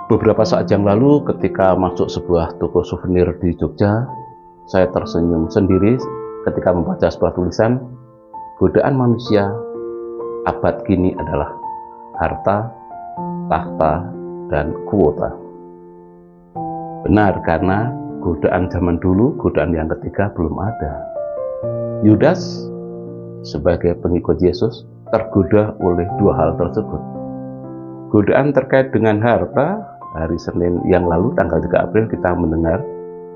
Beberapa saat yang lalu ketika masuk sebuah toko souvenir di Jogja, saya tersenyum sendiri ketika membaca sebuah tulisan, godaan manusia abad kini adalah harta, tahta, dan kuota. Benar, karena godaan zaman dulu, godaan yang ketiga belum ada. Yudas sebagai pengikut Yesus tergoda oleh dua hal tersebut. Godaan terkait dengan harta. Hari Senin yang lalu tanggal 3 April kita mendengar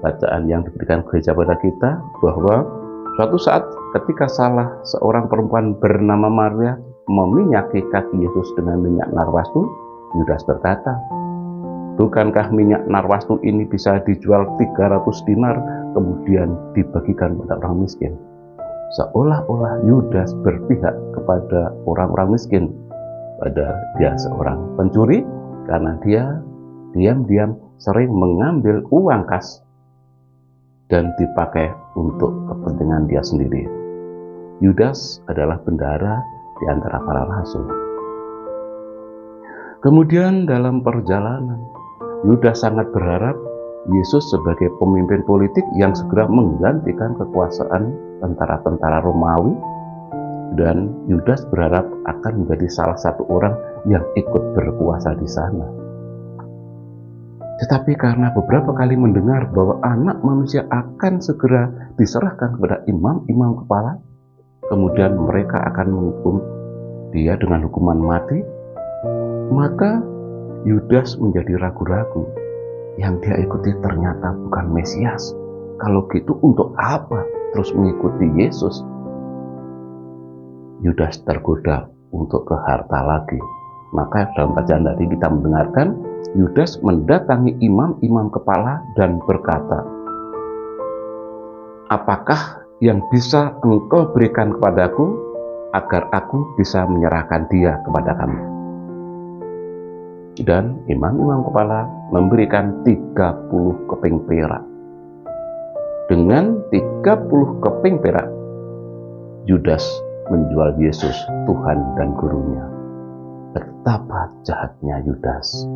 bacaan yang diberikan gereja pada kita bahwa suatu saat ketika salah seorang perempuan bernama Maria meminyaki kaki Yesus dengan minyak narwastu, Yudas berkata, "Bukankah minyak narwastu ini bisa dijual 300 dinar kemudian dibagikan pada orang miskin?" Seolah-olah Yudas berpihak kepada orang-orang miskin, pada dia seorang pencuri karena dia diam-diam sering mengambil uang kas dan dipakai untuk kepentingan dia sendiri. Yudas adalah bendahara di antara para rasul. Kemudian dalam perjalanan, Yudas sangat berharap Yesus sebagai pemimpin politik yang segera menggantikan kekuasaan tentara-tentara Romawi, dan Yudas berharap akan menjadi salah satu orang yang ikut berkuasa di sana. Tetapi karena beberapa kali mendengar bahwa anak manusia akan segera diserahkan kepada imam-imam kepala, kemudian mereka akan menghukum dia dengan hukuman mati, maka Yudas menjadi ragu-ragu. Yang dia ikuti ternyata bukan Mesias. Kalau gitu untuk apa terus mengikuti Yesus? Yudas tergoda untuk ke harta lagi. Maka dalam bacaan tadi kita mendengarkan Yudas mendatangi imam-imam kepala dan berkata, "Apakah yang bisa engkau berikan kepadaku agar aku bisa menyerahkan dia kepada kamu?" Dan imam-imam kepala memberikan 30 keping perak. Dengan 30 keping perak, Yudas menjual Yesus Tuhan dan Gurunya. Betapa jahatnya Yudas.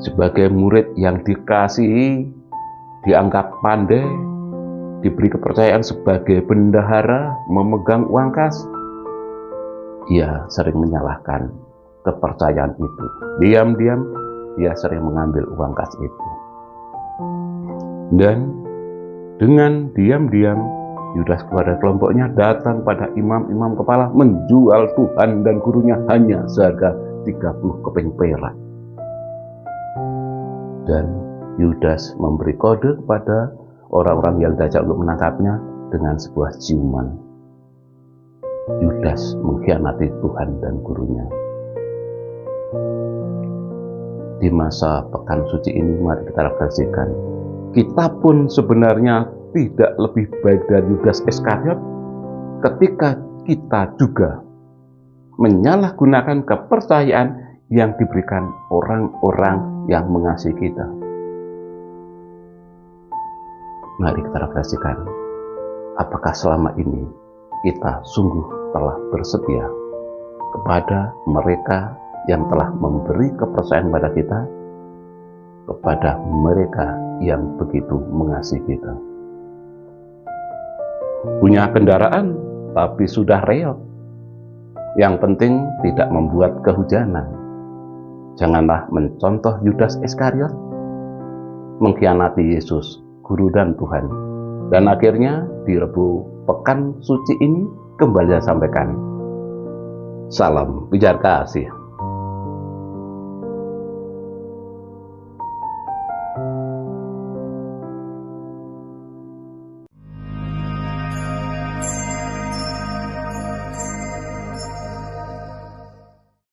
Sebagai murid yang dikasihi, dianggap pandai, diberi kepercayaan sebagai bendahara, memegang uang kas, ia sering menyalahkan kepercayaan itu. Diam-diam ia sering mengambil uang kas itu. Dan dengan diam-diam Yudas kepada kelompoknya datang pada imam-imam kepala menjual Tuhan dan Gurunya hanya seharga 30 keping perak. Dan Yudas memberi kode kepada orang-orang yang diajak untuk menangkapnya dengan sebuah ciuman. Yudas mengkhianati Tuhan dan Gurunya. Di masa pekan suci ini mari kita refleksikan. Kita pun sebenarnya tidak lebih baik dari Yudas Iskariot ketika kita juga menyalahgunakan kepercayaan yang diberikan orang-orang yang mengasihi kita. Mari kita refleksikan, apakah selama ini kita sungguh telah bersetia kepada mereka yang telah memberi kepercayaan pada kita, kepada mereka yang begitu mengasihi kita. Punya kendaraan tapi sudah reot, yang penting tidak membuat kehujanan. Janganlah mencontoh Yudas Iskariot, mengkhianati Yesus, Guru dan Tuhan. Dan akhirnya di Rebu pekan suci ini kembali saya sampaikan, salam pijar kasih.